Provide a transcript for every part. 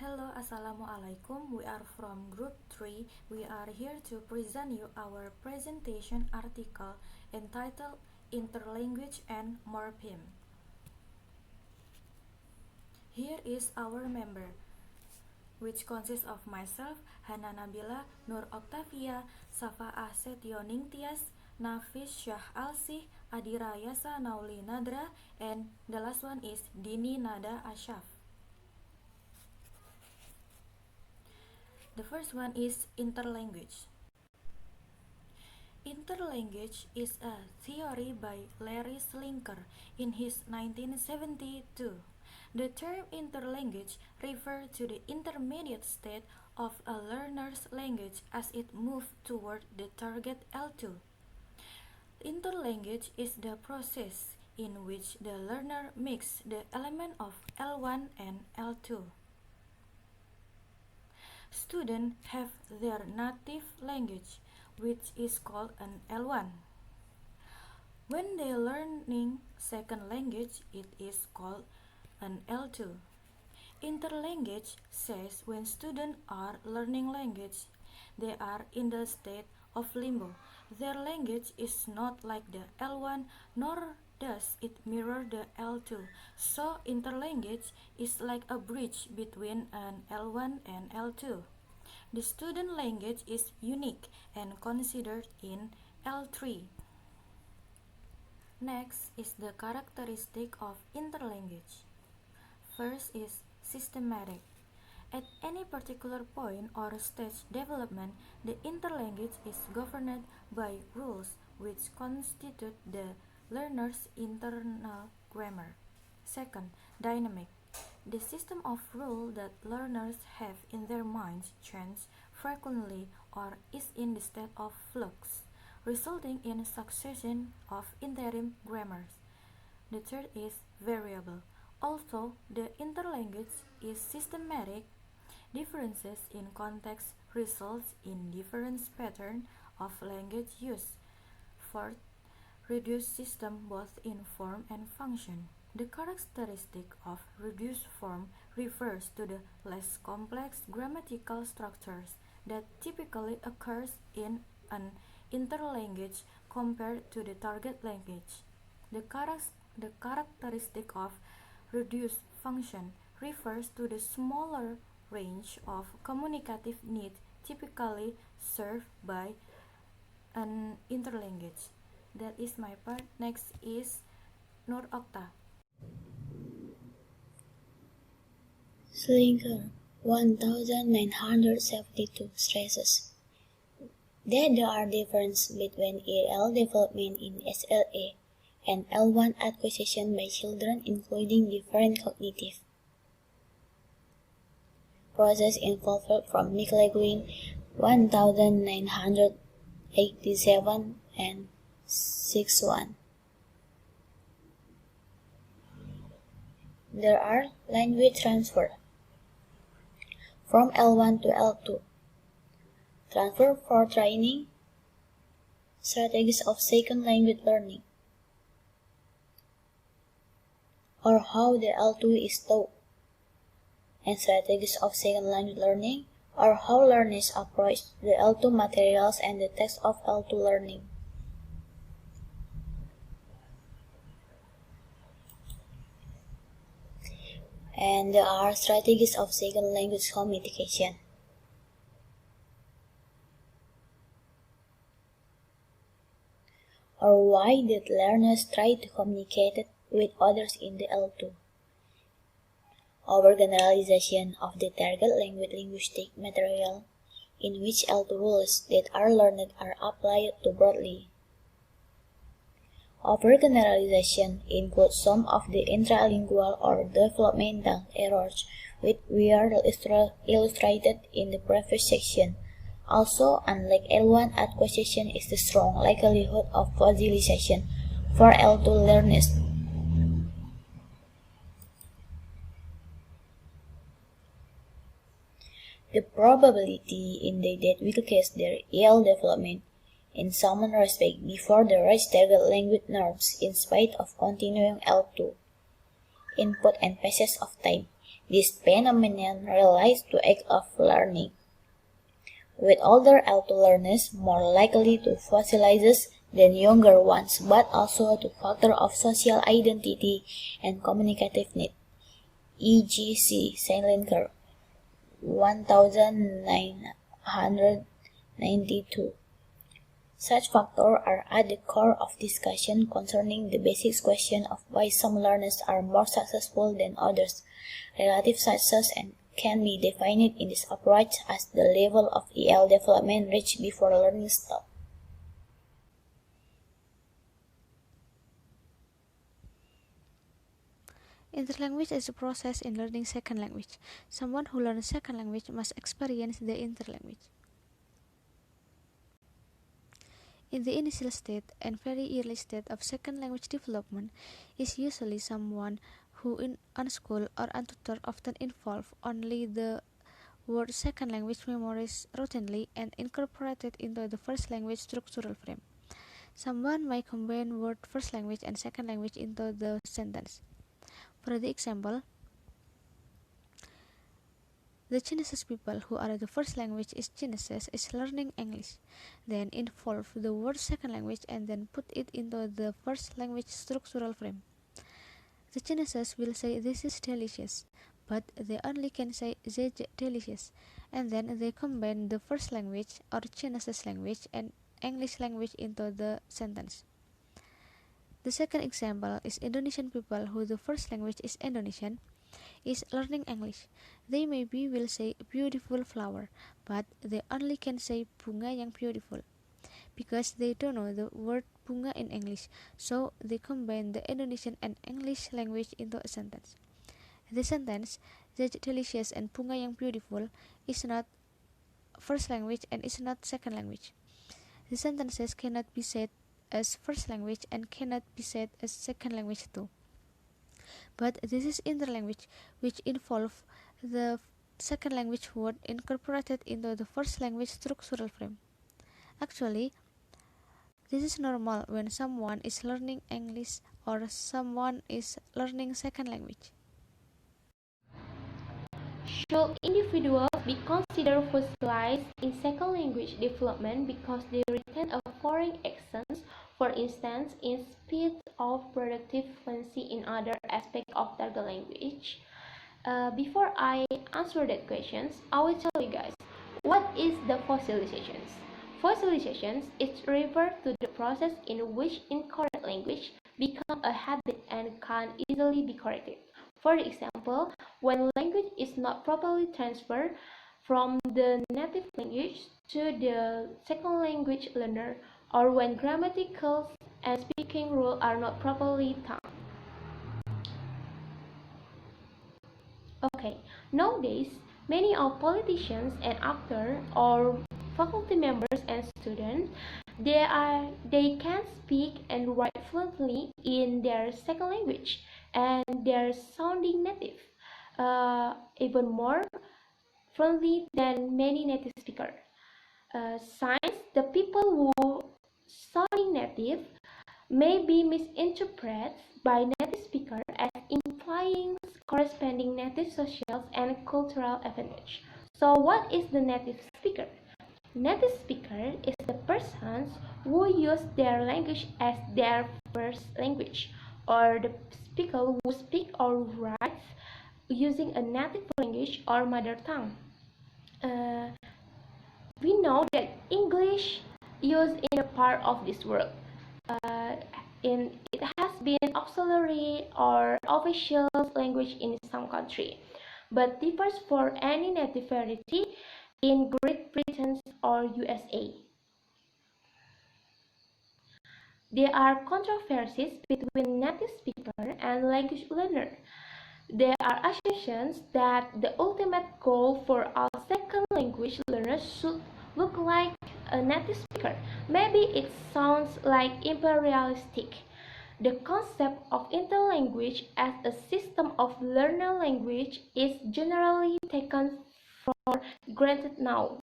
Hello, Assalamualaikum. We are from Group 3. We are here to present you our presentation article entitled Interlanguage and Morpheme. Here is our member, which consists of myself, Hanna Nabila, Nur Okta, Safaah Setyoningtiyas, Nafis Syah, Adyra Yasa, Dhiny Nada, and the last one is Dhiny Nada. The first one is interlanguage. Interlanguage is a theory by Larry Slinker in his 1972. The term interlanguage refers to the intermediate state of a learner's language as it moves toward the target L2. Interlanguage is the process in which the learner mixes the element of L1 and L2. Students have their native language, which is called an L1. When they are learning second language, it is called an L2. Interlanguage says when students are learning language, they are in the state of limbo. Their language is not like the L1, nor does it mirror the L2. So interlanguage is like a bridge between an L1 and L2. The student language is unique and considered in L3. Next is the characteristic of interlanguage. First is systematic. At any particular point or stage development, the interlanguage is governed by rules which constitute the learner's internal grammar. Second, dynamic. The system of rules that learners have in their minds changes frequently or is in the state of flux, resulting in a succession of interim grammars. The third is variable. Although the interlanguage is systematic, differences in context results in different patterns of language use. Fourth, reduced system both in form and function. The characteristic of reduced form refers to the less complex grammatical structures that typically occurs in an interlanguage compared to the target language. The characteristic of reduced function refers to the smaller range of communicative needs typically served by an interlanguage. That is my part. Next is Nur Okta. Slinker 1972 stresses that there are differences between EL development in SLA and L1 acquisition by children, including different cognitive process involved from Nicolai 1987 and 61. There are language transfer from L1 to L2, transfer for training, strategies of second language learning, or how the L2 is taught, and strategies of second language learning, or how learners approach the L2 materials and the text of L2 learning. And there are strategies of second language communication. Or why did learners try to communicate with others in the L2? Over generalization of the target language linguistic material in which L2 rules that are learned are applied too broadly. Overgeneralization includes some of the intralingual or developmental errors which were illustrated in the previous section. Also, unlike L1 acquisition is the strong likelihood of fossilization for L2 learners. The probability in that will cause their EL development in some respect before the right target language norms in spite of continuing L2 input and passage of time. This phenomenon relates to act of learning, with older L2 learners more likely to fossilize than younger ones, but also to factor of social identity and communicative need, e.g. Silent Curve, 1992. Such factors are at the core of discussion concerning the basic question of why some learners are more successful than others. Relative success and can be defined in this approach as the level of EL development reached before learning stops. Interlanguage is a process in learning second language. Someone who learns second language must experience the interlanguage. In the initial state and very early state of second language development is usually someone who in unschooled or untutored often involve only the word second language memorized routinely and incorporated into the first language structural frame. Someone may combine word first language and second language into the sentence. For the example, the Chinese people who are the first language is Chinese is learning English, then involve the word second language and then put it into the first language structural frame. The Chinese will say this is delicious, but they only can say delicious, and then they combine the first language or Chinese language and English language into the sentence. The second example is Indonesian people who the first language is Indonesian is learning English. They maybe will say beautiful flower, but they only can say bunga yang beautiful because they don't know the word bunga in English, so they combine the Indonesian and English language into a sentence. The sentence the delicious and bunga yang beautiful is not first language and is not second language. The sentences cannot be said as first language and cannot be said as second language too. But this is interlanguage, which involve the second language word incorporated into the first language structural frame. Actually, this is normal when someone is learning English or someone is learning second language. Should individuals be considered fossilized in second language development because they retain a foreign accent, for instance, in speech or productive fluency in other aspects of target language? Before I answer that question, I will tell you guys what is the fossilizations. Fossilizations is referred to the process in which incorrect language becomes a habit and can easily be corrected. For example, when language is not properly transferred from the native language to the second language learner, or when grammatical and speaking rules are not properly taught. Okay, nowadays, many of politicians and actors or faculty members and students, they can speak and write fluently in their second language and they're sounding native, even more fluently than many native speakers. Since the people who sounding native may be misinterpreted by native speakers as implying corresponding native social and cultural advantage. So what is the native speaker? Native speaker is the persons who use their language as their first language, or the speaker who speak or writes using a native language or mother tongue. We know that English used in a part of this world. It has been auxiliary or official language in some country, but differs for any native variety in Great Britain or USA. There are controversies between native speaker and language learner. There are assumptions that the ultimate goal for all second language learners should look like a native speaker. Maybe it sounds like imperialistic. The concept of interlanguage as a system of learner language is generally taken for granted now.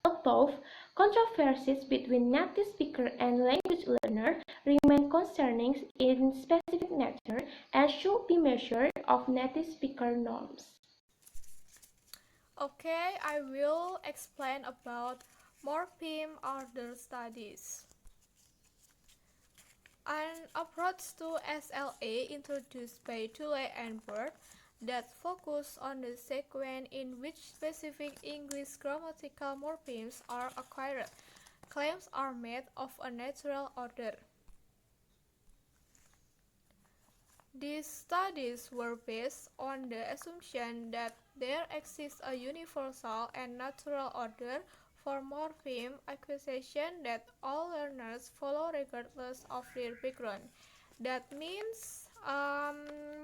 Although Controversies between native speaker and language learner remain concerning in specific nature and should be measured of native speaker norms. Okay, I will explain about morpheme order studies. An approach to SLA introduced by Dhiny and Bird that focus on the sequence in which specific English grammatical morphemes are acquired. Claims are made of a natural order. These studies were based on the assumption that there exists a universal and natural order for morpheme acquisition that all learners follow regardless of their background. That means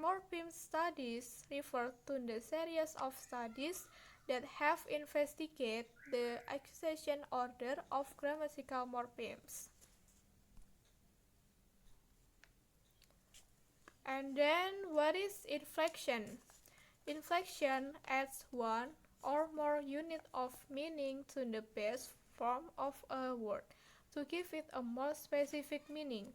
morpheme studies refer to the series of studies that have investigated the acquisition order of grammatical morphemes. And then, what is inflection? Inflection adds one or more unit of meaning to the base form of a word to give it a more specific meaning.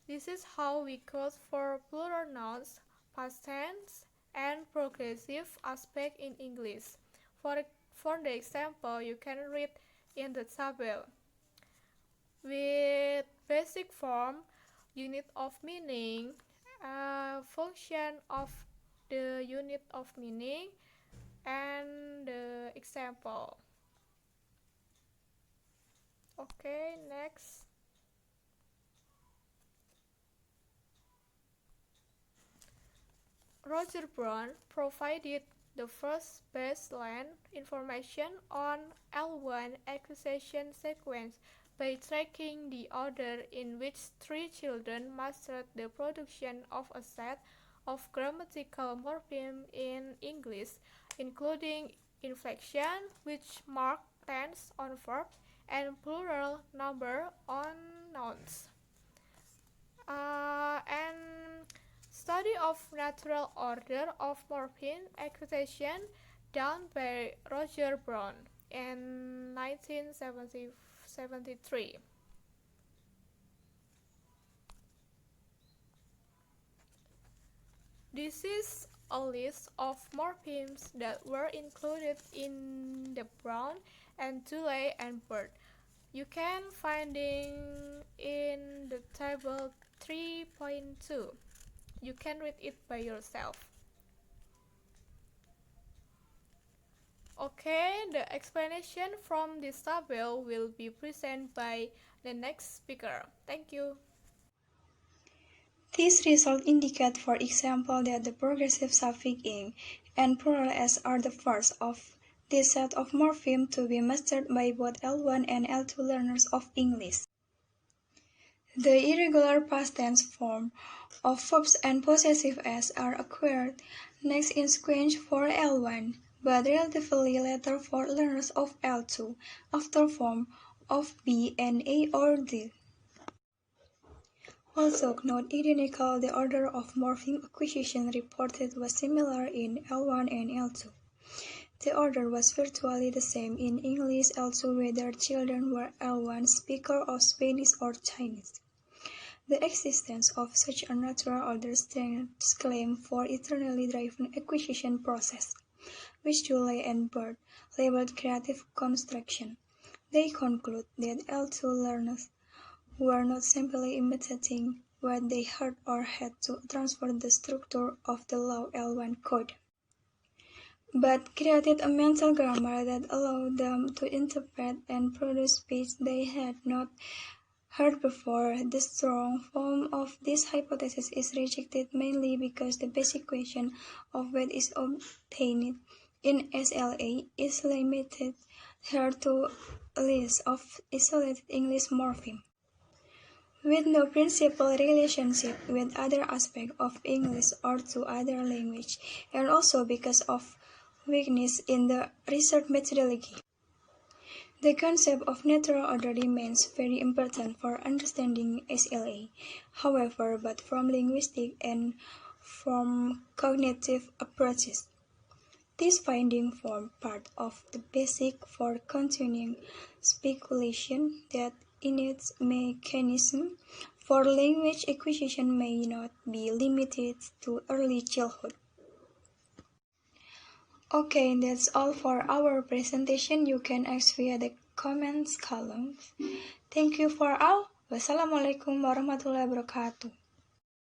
This is how we code for plural nouns, past tense, and progressive aspect in English. For the example, you can read in the table. With basic form, unit of meaning, function of the unit of meaning, and the example. Okay, next. Roger Brown provided the first baseline information on L1 acquisition sequence by tracking the order in which three children mastered the production of a set of grammatical morphemes in English, including inflection, which mark tense on verbs, and plural number on nouns. And study of natural order of morpheme acquisition done by Roger Brown in 1973. This is a list of morphemes that were included in the Brown and Dhiny and Bird. You can find it in the table 3.2. You can read it by yourself. Okay, the explanation from this table will be presented by the next speaker. Thank you. These results indicate, for example, that the progressive suffix ing and plural s are the first of this set of morphemes to be mastered by both L1 and L2 learners of English. The irregular past tense form of verbs and possessive s are acquired next in sequence for L1, but relatively later for learners of L2, after form of B and A or D. Also, note identical, the order of morpheme acquisition reported was similar in L1 and L2. The order was virtually the same in English L2 whether children were L1 speaker of Spanish or Chinese. The existence of such a natural order strengthens claim for eternally driven acquisition process, which Dhiny and Bird labeled creative construction. They conclude that L2 learners were not simply imitating what they heard or had to transfer the structure of the law L1 code, but created a mental grammar that allowed them to interpret and produce speech they had not heard before. The strong form of this hypothesis is rejected mainly because the basic question of what is obtained in SLA is limited here to a list of isolated English morphemes, with no principal relationship with other aspects of English or to other language, and also because of weakness in the research methodology. The concept of natural order remains very important for understanding SLA, however, both from linguistic and from cognitive approaches. These findings form part of the basis for continuing speculation that innate mechanisms for language acquisition may not be limited to early childhood. Okay, that's all for our presentation. You can ask via the comments column. Thank you for all. Wassalamualaikum warahmatullahi wabarakatuh.